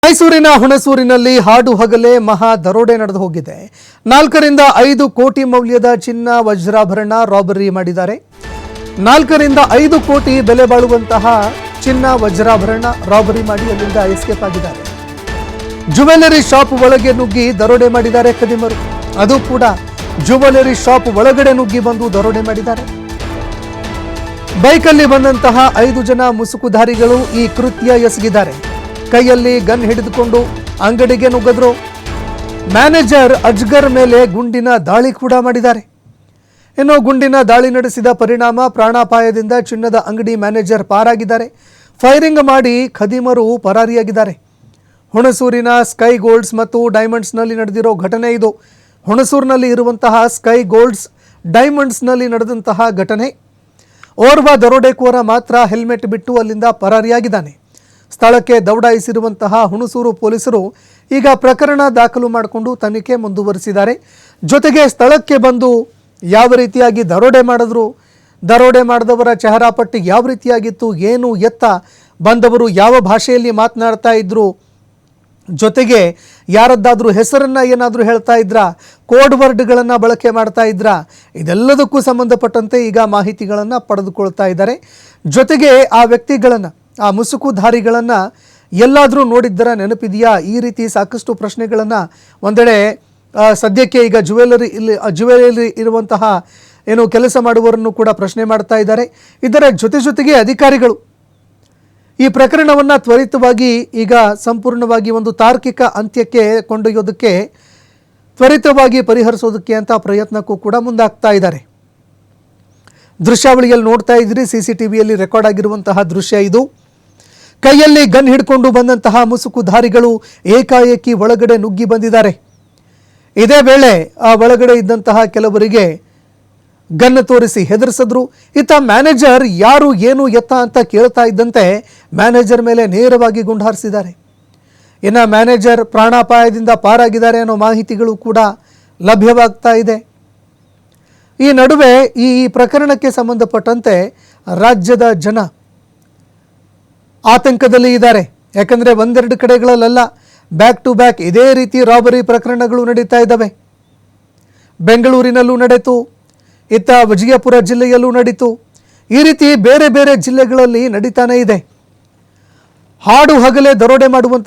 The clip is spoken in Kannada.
ಮೈಸೂರಿನ ಹುಣಸೂರಿನಲ್ಲಿ ಹಾಡು ಹಗಲೇ ಮಹಾ ದರೋಡೆ ನಡೆದು ಹೋಗಿದೆ. 4 ರಿಂದ 5 ಕೋಟಿ ಮೌಲ್ಯದ ಚಿನ್ನ ವಜ್ರಾಭರಣ ರಾಬರಿ ಮಾಡಿದ್ದಾರೆ. 4 ರಿಂದ 5 ಕೋಟಿ ಬೆಲೆ ಬಾಳುವಂತಹ ಚಿನ್ನ ವಜ್ರಾಭರಣ ರಾಬರಿ ಮಾಡಿ ಅಲ್ಲಿಂದ ಎಸ್ಕೇಪ್ ಆಗಿದ್ದಾರೆ. ಜ್ಯುವೆಲರಿ ಶಾಪ್ ಒಳಗೆ ನುಗ್ಗಿ ದರೋಡೆ ಮಾಡಿದ್ದಾರೆ ಕದಿಮರು. ಅದು ಕೂಡ ಜ್ಯುವೆಲರಿ ಶಾಪ್ ಒಳಗಡೆ ನುಗ್ಗಿ ಬಂದು ದರೋಡೆ ಮಾಡಿದ್ದಾರೆ. ಬೈಕಲ್ಲಿ ಬಂದಂತಹ 5 ಜನ ಮುಸುಕುಧಾರಿಗಳು ಈ ಕೃತ್ಯ ಎಸಗಿದ್ದಾರೆ. ಕೈಯಲ್ಲಿ ಗನ್ ಹಿಡಿದುಕೊಂಡು ಅಂಗಡಿಗೆ ನುಗ್ಗಿದ್ರು. ಮ್ಯಾನೇಜರ್ ಅಜ್ಗರ್ ಮೇಲೆ ಗುಂಡಿನ ದಾಳಿ ಕೂಡ ಮಾಡಿದ್ದಾರೆ. ಇನ್ನು ಗುಂಡಿನ ದಾಳಿ ನಡೆಸಿದ ಪರಿಣಾಮ ಪ್ರಾಣಾಪಾಯದಿಂದ ಚಿನ್ನದ ಅಂಗಡಿ ಮ್ಯಾನೇಜರ್ ಪಾರಾಗಿದ್ದಾರೆ. ಫೈರಿಂಗ್ ಮಾಡಿ ಖದೀಮರು ಪರಾರಿಯಾಗಿದ್ದಾರೆ. ಹುಣಸೂರಿನ ಸ್ಕೈ ಗೋಲ್ಡ್ಸ್ ಮತ್ತು ಡೈಮಂಡ್ಸ್ನಲ್ಲಿ ನಡೆದಿರೋ ಘಟನೆ ಇದು. ಹುಣಸೂರಿನಲ್ಲಿ ಇರುವಂತಹ ಸ್ಕೈ ಗೋಲ್ಡ್ಸ್ ಡೈಮಂಡ್ಸ್ನಲ್ಲಿ ನಡೆದಂತಹ ಘಟನೆ. ಓರ್ವ ದರೋಡೆಕೋರ ಮಾತ್ರ ಹೆಲ್ಮೆಟ್ ಬಿಟ್ಟು ಅಲ್ಲಿಂದ ಪರಾರಿಯಾಗಿದ್ದಾನೆ. ಸ್ಥಳಕ್ಕೆ ದೌಡಾಯಿಸಿರುವಂತಹ ಹುಣಸೂರು ಪೊಲೀಸರು ಈಗ ಪ್ರಕರಣ ದಾಖಲು ಮಾಡಿಕೊಂಡು ತನಿಖೆ ಮುಂದುವರಿಸಿದ್ದಾರೆ. ಜೊತೆಗೆ ಸ್ಥಳಕ್ಕೆ ಬಂದು ಯಾವ ರೀತಿಯಾಗಿ ದರೋಡೆ ಮಾಡಿದ್ರು, ದರೋಡೆ ಮಾಡಿದವರ ಚೆಹರಾಪಟ್ಟಿ ಯಾವ ರೀತಿಯಾಗಿತ್ತು, ಏನು ಎತ್ತ ಬಂದವರು ಯಾವ ಭಾಷೆಯಲ್ಲಿ ಮಾತನಾಡ್ತಾ ಇದ್ರು, ಜೊತೆಗೆ ಯಾರದ್ದಾದರೂ ಹೆಸರನ್ನು ಏನಾದರೂ ಹೇಳ್ತಾ ಇದ್ರಾ, ಕೋಡ್ ವರ್ಡ್ಗಳನ್ನು ಬಳಕೆ ಮಾಡ್ತಾ ಇದ್ರಾ, ಇದೆಲ್ಲದಕ್ಕೂ ಸಂಬಂಧಪಟ್ಟಂತೆ ಈಗ ಮಾಹಿತಿಗಳನ್ನು ಪಡೆದುಕೊಳ್ತಾ ಇದ್ದಾರೆ. ಜೊತೆಗೆ ಆ ವ್ಯಕ್ತಿಗಳನ್ನು, ಆ ಮುಸುಕುಧಾರಿಗಳನ್ನು ಎಲ್ಲಾದರೂ ನೋಡಿದ್ದರ ನೆನಪಿದೆಯಾ, ಈ ರೀತಿ ಸಾಕಷ್ಟು ಪ್ರಶ್ನೆಗಳನ್ನು ಒಂದೆಡೆ ಸದ್ಯಕ್ಕೆ ಈಗ ಜ್ಯುವೆಲರಿ ಇರುವಂತಹ ಏನು ಕೆಲಸ ಮಾಡುವವರನ್ನು ಕೂಡ ಪ್ರಶ್ನೆ ಮಾಡ್ತಾ ಇದ್ದಾರೆ. ಇದರ ಜೊತೆಗೆ ಅಧಿಕಾರಿಗಳು ಈ ಪ್ರಕರಣವನ್ನು ತ್ವರಿತವಾಗಿ ಈಗ ಸಂಪೂರ್ಣವಾಗಿ ಒಂದು ತಾರ್ಕಿಕ ಅಂತ್ಯಕ್ಕೆ ಕೊಂಡೊಯ್ಯೋದಕ್ಕೆ, ತ್ವರಿತವಾಗಿ ಪರಿಹರಿಸೋದಕ್ಕೆ ಅಂತ ಪ್ರಯತ್ನಕ್ಕೂ ಕೂಡ ಮುಂದಾಗ್ತಾ ಇದ್ದಾರೆ. ದೃಶ್ಯಾವಳಿಯಲ್ಲಿ ನೋಡ್ತಾ ಇದ್ದೀರಿ, CCTVಯಲ್ಲಿ ರೆಕಾರ್ಡ್ ಆಗಿರುವಂತಹ ದೃಶ್ಯ ಇದು. ಕೈಯಲ್ಲಿ ಗನ್ ಹಿಡ್ಕೊಂಡು ಬಂದಂತಹ ಮುಸುಕುಧಾರಿಗಳು ಏಕಾಏಕಿ ಒಳಗಡೆ ನುಗ್ಗಿ ಬಂದಿದ್ದಾರೆ. ಇದೇ ವೇಳೆ ಆ ಒಳಗಡೆ ಇದ್ದಂತಹ ಕೆಲವರಿಗೆ ಗನ್ ತೋರಿಸಿ ಹೆದರಿಸಿದ್ರು. ಇತ್ತ ಮ್ಯಾನೇಜರ್ ಯಾರು ಏನು ಎತ್ತ ಅಂತ ಕೇಳ್ತಾ ಇದ್ದಂತೆ ಮ್ಯಾನೇಜರ್ ಮೇಲೆ ನೇರವಾಗಿ ಗುಂಡು ಹಾರಿಸಿದ್ದಾರೆ. ಇನ್ನು ಮ್ಯಾನೇಜರ್ ಪ್ರಾಣಾಪಾಯದಿಂದ ಪಾರಾಗಿದ್ದಾರೆ ಅನ್ನೋ ಮಾಹಿತಿಗಳು ಕೂಡ ಲಭ್ಯವಾಗ್ತಾ ಇದೆ. ಈ ನಡುವೆ ಈ ಪ್ರಕರಣಕ್ಕೆ ಸಂಬಂಧಪಟ್ಟಂತೆ ರಾಜ್ಯದ ಜನ ಆತಂಕದಲ್ಲಿ ಇದ್ದಾರೆ. ಯಾಕಂದರೆ ಒಂದೆರಡು ಕಡೆಗಳಲ್ಲ, ಬ್ಯಾಕ್ ಟು ಬ್ಯಾಕ್ ಇದೇ ರೀತಿ ರಾಬರಿ ಪ್ರಕರಣಗಳು ನಡೀತಾ ಇದ್ದಾವೆ. ಬೆಂಗಳೂರಿನಲ್ಲೂ ನಡೆಯಿತು, ಇತ್ತ ವಿಜಯಪುರ ಜಿಲ್ಲೆಯಲ್ಲೂ ನಡೀತು. ಈ ರೀತಿ ಬೇರೆ ಬೇರೆ ಜಿಲ್ಲೆಗಳಲ್ಲಿ ನಡೀತಾನೆ ಇದೆ. ಹಾಡು ಹಗಲೇ ದರೋಡೆ ಮಾಡುವಂಥ